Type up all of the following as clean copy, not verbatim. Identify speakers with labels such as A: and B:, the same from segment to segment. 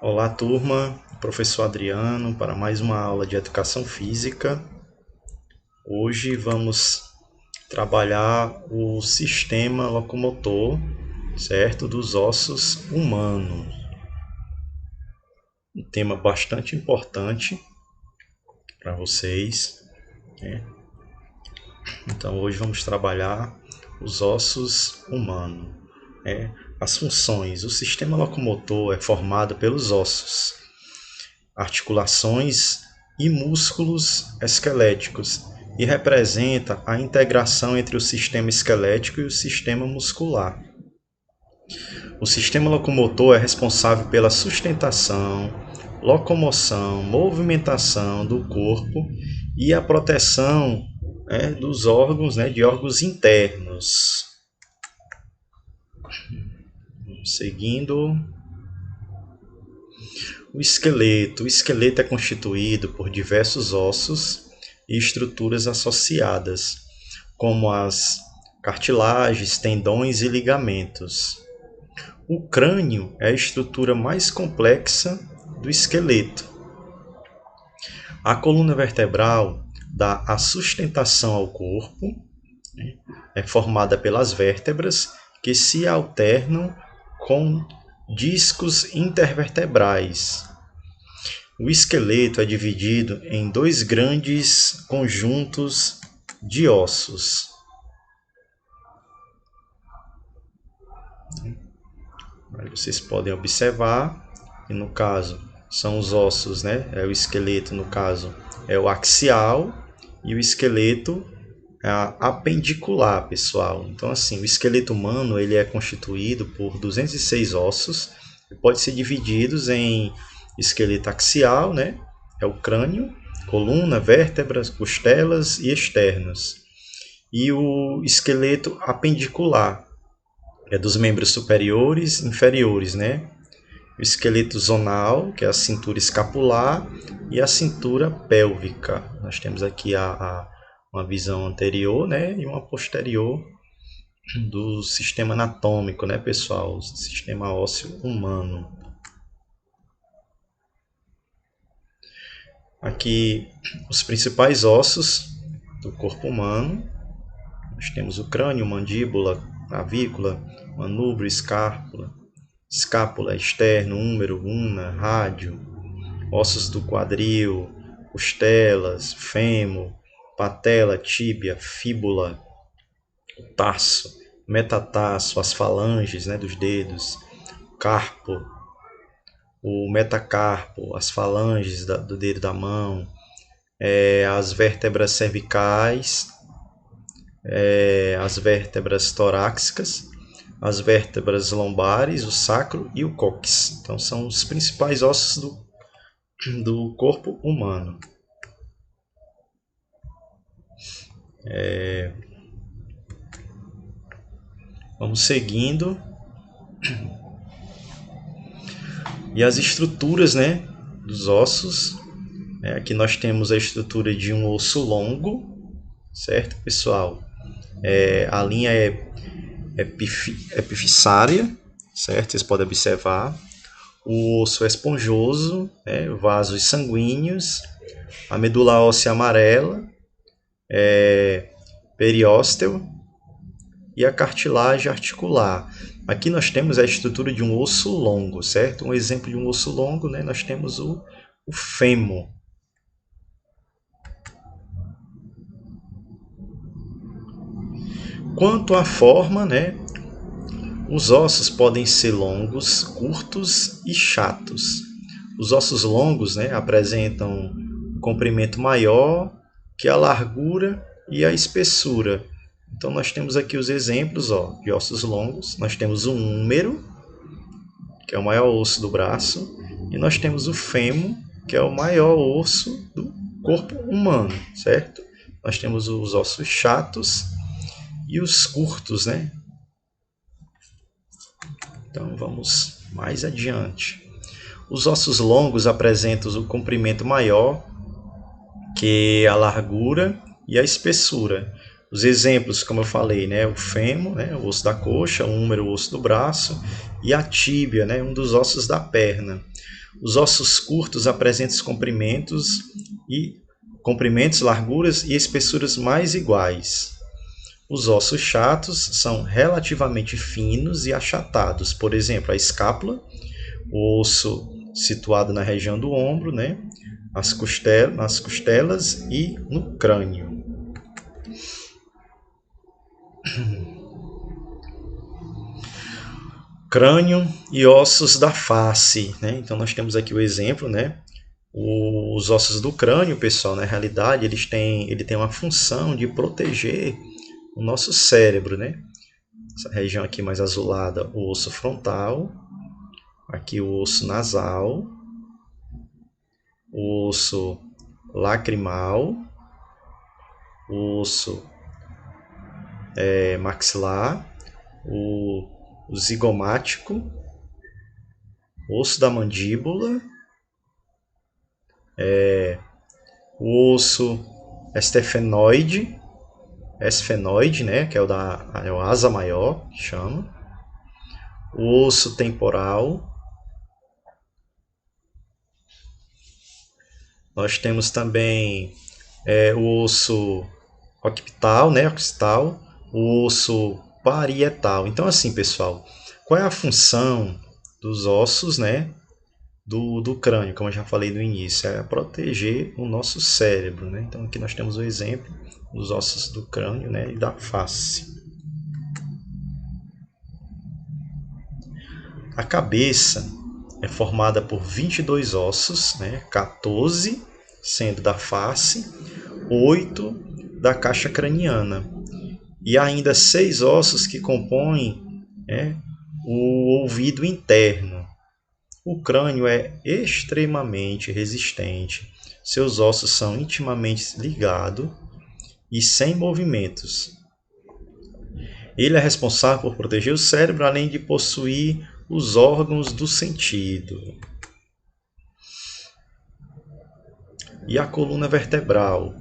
A: Olá, turma. Professor Adriano para mais uma aula de educação física. Hoje vamos trabalhar o sistema locomotor, certo, dos ossos humanos. Um tema bastante importante para vocês, né? Então, hoje vamos trabalhar os ossos humanos, né? As funções. O sistema locomotor é formado pelos ossos, articulações e músculos esqueléticos e representa a integração entre o sistema esquelético e o sistema muscular. O sistema locomotor é responsável pela sustentação, locomoção, movimentação do corpo e a proteção, dos órgãos, de órgãos internos. Seguindo. O esqueleto. O esqueleto é constituído por diversos ossos e estruturas associadas, como as cartilagens, tendões e ligamentos. O crânio é a estrutura mais complexa do esqueleto. A coluna vertebral dá a sustentação ao corpo, é formada pelas vértebras que se alternam com discos intervertebrais. O esqueleto é dividido em dois grandes conjuntos de ossos. Vocês podem observar que no caso são os ossos, o esqueleto no caso é o axial e o esqueleto é apendicular, pessoal. Então assim, o esqueleto humano ele é constituído por 206 ossos e pode ser divididos em esqueleto axial, é o crânio, coluna, vértebras, costelas e externos. E o esqueleto apendicular é dos membros superiores e inferiores, O esqueleto zonal, que é a cintura escapular, e a cintura pélvica. Nós temos aqui uma visão anterior, e uma posterior do sistema anatômico, pessoal? O sistema ósseo humano. Aqui os principais ossos do corpo humano. Nós temos o crânio, mandíbula, clavícula, manúbrio, escápula, externo, húmero, una, rádio, ossos do quadril, costelas, fêmur, patela, tíbia, fíbula, o tarso, metatarso, as falanges, dos dedos, carpo, o metacarpo, as falanges do dedo da mão, as vértebras cervicais, as vértebras torácicas, as vértebras lombares, o sacro e o cóccix. Então são os principais ossos do corpo humano. Vamos seguindo. E as estruturas, dos ossos. Aqui nós temos a estrutura de um osso longo, certo, pessoal? A linha é epifissária, certo? Vocês podem observar. O osso é esponjoso, vasos sanguíneos, a medula óssea amarela, periósteo e a cartilagem articular. Aqui nós temos a estrutura de um osso longo, certo? Um exemplo de um osso longo, nós temos o fêmur. Quanto à forma, os ossos podem ser longos, curtos e chatos. Os ossos longos, apresentam um comprimento maior que a largura e a espessura. Então nós temos aqui os exemplos de ossos longos. Nós temos o húmero, que é o maior osso do braço, e nós temos o fêmur, que é o maior osso do corpo humano, certo? Nós temos os ossos chatos e os curtos, Então vamos mais adiante. Os ossos longos apresentam o comprimento maior que a largura e a espessura. Os exemplos, como eu falei, o fêmur, o osso da coxa, o húmero, o osso do braço, e a tíbia, um dos ossos da perna. Os ossos curtos apresentam comprimentos, larguras e espessuras mais iguais. Os ossos chatos são relativamente finos e achatados. Por exemplo, a escápula, o osso situado na região do ombro, né? Nas costelas e no crânio. Crânio e ossos da face, né? Então nós temos aqui o exemplo, né? Os ossos do crânio, pessoal, na realidade, ele tem uma função de proteger o nosso cérebro, né? Essa região aqui mais azulada, o osso frontal, aqui o osso nasal, o osso lacrimal, o osso maxilar, o zigomático, osso da mandíbula, o osso esfenoide, né, que é o asa maior, que chama, o osso temporal. Nós temos também o osso occipital, né, o osso parietal. Então, assim, pessoal, qual é a função dos ossos, né, do crânio, como eu já falei no início? É proteger o nosso cérebro, né? Então, aqui nós temos o exemplo dos ossos do crânio, né, e da face. A cabeça é formada por 22 ossos, né, 14 sendo da face, 8 da caixa craniana, e ainda 6 ossos que compõem, né, o ouvido interno. O crânio é extremamente resistente. Seus ossos são intimamente ligados e sem movimentos. Ele é responsável por proteger o cérebro, além de possuir os órgãos do sentido. E a coluna vertebral?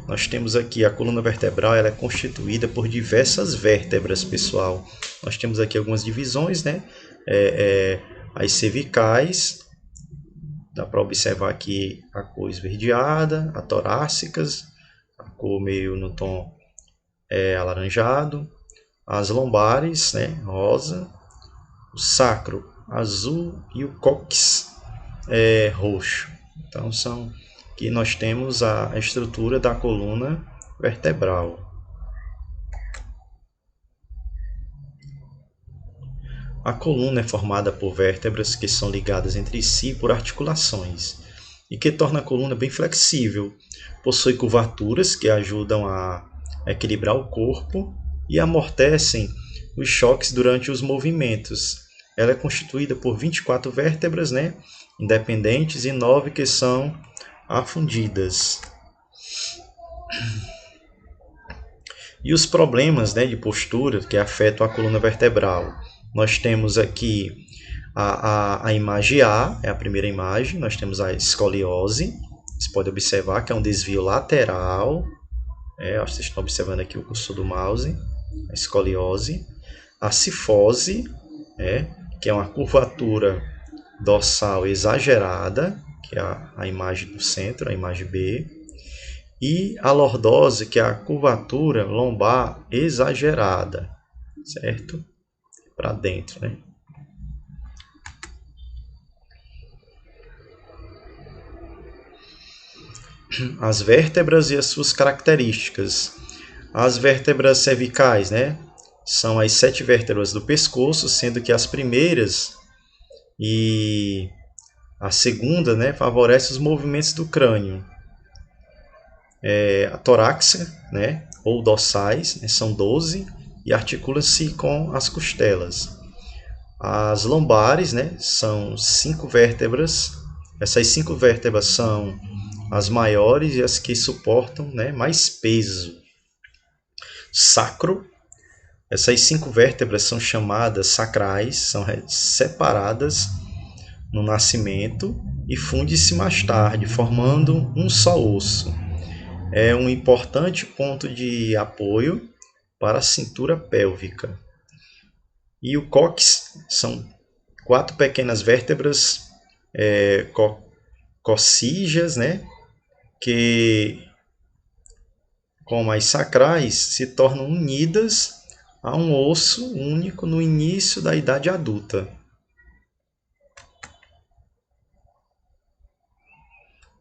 A: Nós temos aqui a coluna vertebral, ela é constituída por diversas vértebras, pessoal. Nós temos aqui algumas divisões, né? As cervicais, dá para observar aqui a cor esverdeada, a torácicas, a cor meio no tom alaranjado, as lombares, né, rosa, o sacro azul e o cóccix roxo. Então aqui nós temos a estrutura da coluna vertebral. A coluna é formada por vértebras que são ligadas entre si por articulações e que torna a coluna bem flexível. Possui curvaturas que ajudam a equilibrar o corpo e amortecem os choques durante os movimentos. Ela é constituída por 24 vértebras, né, independentes, e 9 que são afundidas. E os problemas, né, de postura que afetam a coluna vertebral? Nós temos aqui a imagem A, é a primeira imagem. Nós temos a escoliose. Você pode observar que é um desvio lateral. Acho que vocês estão observando aqui o cursor do mouse. A escoliose. A cifose, que é uma curvatura dorsal exagerada, que é a imagem do centro, a imagem B. E a lordose, que é a curvatura lombar exagerada, certo? Para dentro, né? As vértebras e as suas características. As vértebras cervicais, né, são as 7 vértebras do pescoço, sendo que as primeiras e a segunda, né, favorece os movimentos do crânio. A torácica, né, ou dorsais, né, são 12 e articula-se com as costelas. As lombares, né, são 5 vértebras. Essas 5 vértebras são as maiores e as que suportam, né, mais peso. Sacro, essas 5 vértebras são chamadas sacrais, são separadas no nascimento e funde-se mais tarde, formando um só osso. É um importante ponto de apoio para a cintura pélvica. E o cóccix são 4 pequenas vértebras coccígeas, né? Que, como as sacrais, se tornam unidas a um osso único no início da idade adulta.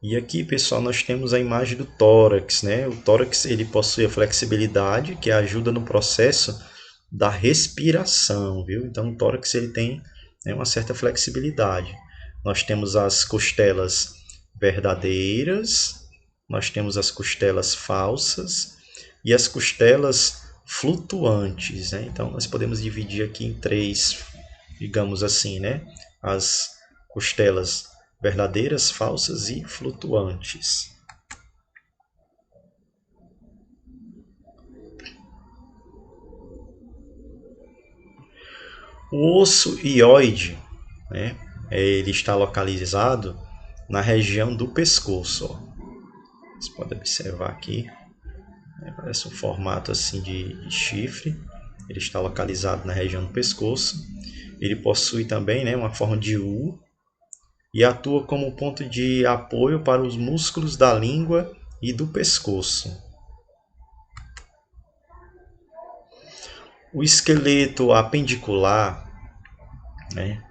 A: E aqui, pessoal, nós temos a imagem do tórax, né? O tórax ele possui a flexibilidade que ajuda no processo da respiração, viu? Então, o tórax ele tem, né, uma certa flexibilidade. Nós temos as costelas verdadeiras, nós temos as costelas falsas e as costelas flutuantes, né? Então, nós podemos dividir aqui em três, digamos assim, né? As costelas verdadeiras, falsas e flutuantes. O osso hioide, né, ele está localizado na região do pescoço. Ó. Você pode observar aqui, né, parece um formato assim de chifre. Ele está localizado na região do pescoço. Ele possui também, né, uma forma de U e atua como ponto de apoio para os músculos da língua e do pescoço. O esqueleto apendicular, né,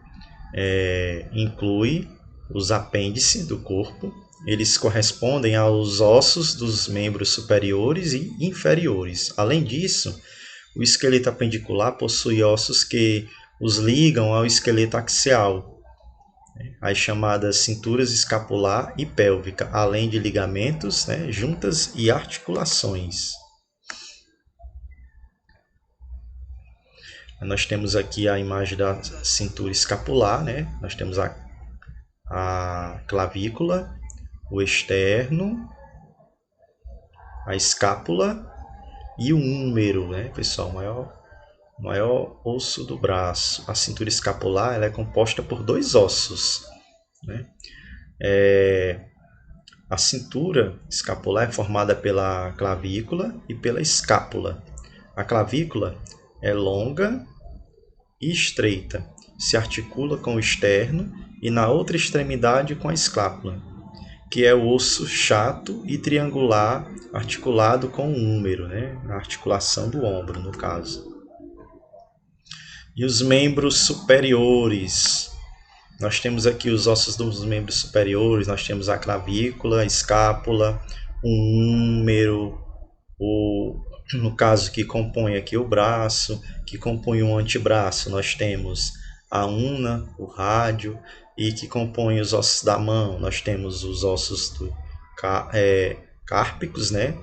A: inclui os apêndices do corpo. Eles correspondem aos ossos dos membros superiores e inferiores. Além disso, o esqueleto apendicular possui ossos que os ligam ao esqueleto axial, as chamadas cinturas escapular e pélvica, além de ligamentos, né, juntas e articulações. Nós temos aqui a imagem da cintura escapular, né? Nós temos a clavícula, o externo, a escápula e o húmero, né, pessoal? O maior osso do braço. A cintura escapular ela é composta por dois ossos, né? A cintura escapular é formada pela clavícula e pela escápula. A clavícula é longa e estreita, se articula com o externo e na outra extremidade com a escápula, que é o osso chato e triangular articulado com o húmero, né? A articulação do ombro, no caso. E os membros superiores. Nós temos aqui os ossos dos membros superiores, nós temos a clavícula, a escápula, o húmero, no caso que compõe aqui o braço, que compõe o antebraço, nós temos a una, o rádio, e que compõe os ossos da mão, nós temos os ossos cárpicos, né?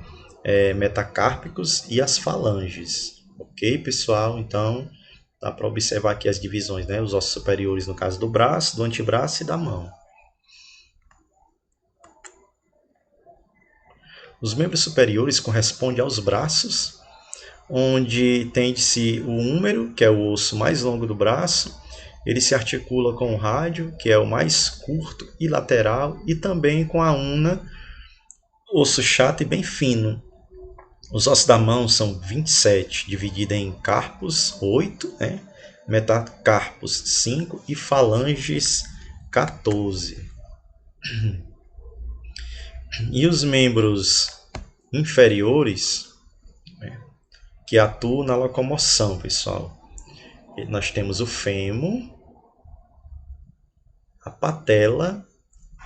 A: Metacárpicos e as falanges. Ok, pessoal? Então, dá para observar aqui as divisões, né? Os ossos superiores no caso do braço, do antebraço e da mão. Os membros superiores correspondem aos braços, onde tem-se o húmero, que é o osso mais longo do braço. Ele se articula com o rádio, que é o mais curto e lateral, e também com a una, osso chato e bem fino. Os ossos da mão são 27, dividido em carpos 8, né? Metacarpos 5 e falanges 14. E os membros inferiores, né, que atuam na locomoção, pessoal. Nós temos o fêmur, a patela,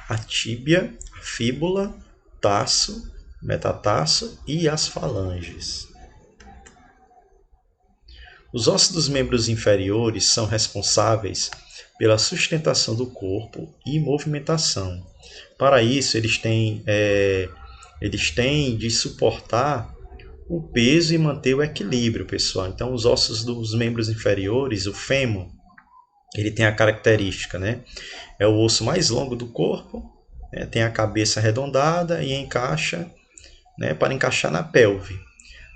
A: a tíbia, a fíbula, tarso, metatarso e as falanges. Os ossos dos membros inferiores são responsáveis pela sustentação do corpo e movimentação. Para isso, eles têm de suportar o peso e manter o equilíbrio, pessoal. Então, os ossos dos membros inferiores, o fêmur, ele tem a característica, né? É o osso mais longo do corpo, né? Tem a cabeça arredondada e encaixa, né, para encaixar na pelve.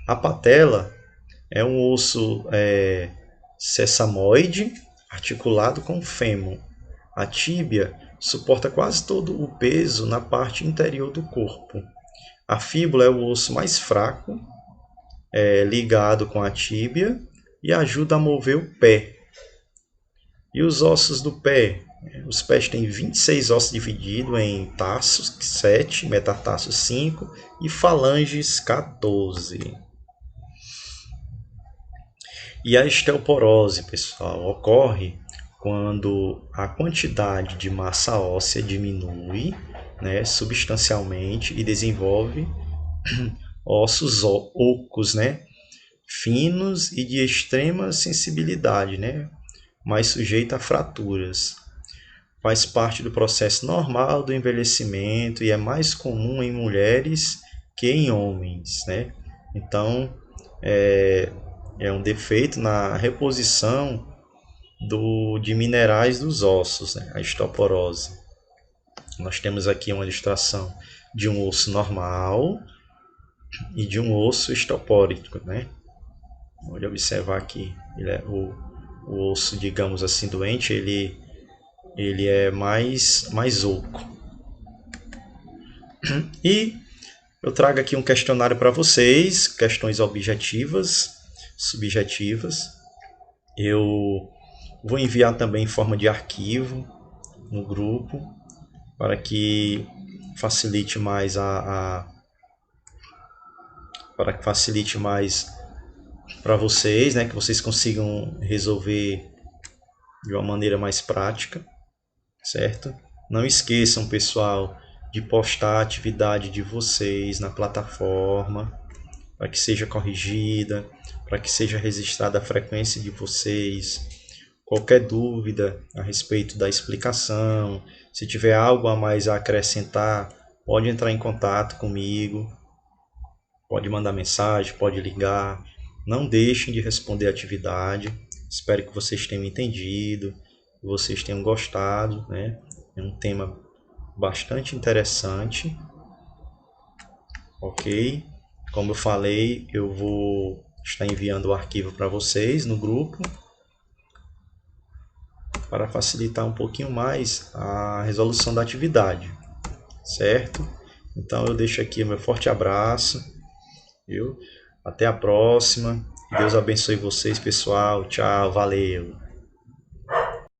A: A patela é um osso sesamoide articulado com o fêmur. A tíbia suporta quase todo o peso na parte interior do corpo. A fíbula é o osso mais fraco, ligado com a tíbia e ajuda a mover o pé. E os ossos do pé, Os pés têm 26 ossos divididos em tarsos 7, metatarsos 5 e falanges 14. E a osteoporose, pessoal, ocorre quando a quantidade de massa óssea diminui, né, substancialmente e desenvolve ossos ocos, né, finos e de extrema sensibilidade, né, mais sujeito a fraturas. Faz parte do processo normal do envelhecimento e é mais comum em mulheres que em homens, né? Então, é um defeito na reposição de minerais dos ossos, né? A osteoporose. Nós temos aqui uma ilustração de um osso normal e de um osso osteopórico, né? Pode observar aqui, o osso, digamos assim, doente, ele é mais oco. E eu trago aqui um questionário para vocês, questões objetivas, subjetivas. Eu vou enviar também em forma de arquivo no grupo, para que facilite mais para que facilite mais para vocês, né, que vocês consigam resolver de uma maneira mais prática, certo? Não esqueçam, pessoal, de postar a atividade de vocês na plataforma, para que seja corrigida, para que seja registrada a frequência de vocês. Qualquer dúvida a respeito da explicação, se tiver algo a mais a acrescentar, pode entrar em contato comigo, pode mandar mensagem, pode ligar. Não deixem de responder a atividade. Espero que vocês tenham entendido, que vocês tenham gostado, né? É um tema bastante interessante, ok? Como eu falei, eu vou estar enviando o arquivo para vocês no grupo, para facilitar um pouquinho mais a resolução da atividade, certo? Então eu deixo aqui o meu forte abraço, viu? Até a próxima. Deus abençoe vocês, pessoal. Tchau, valeu.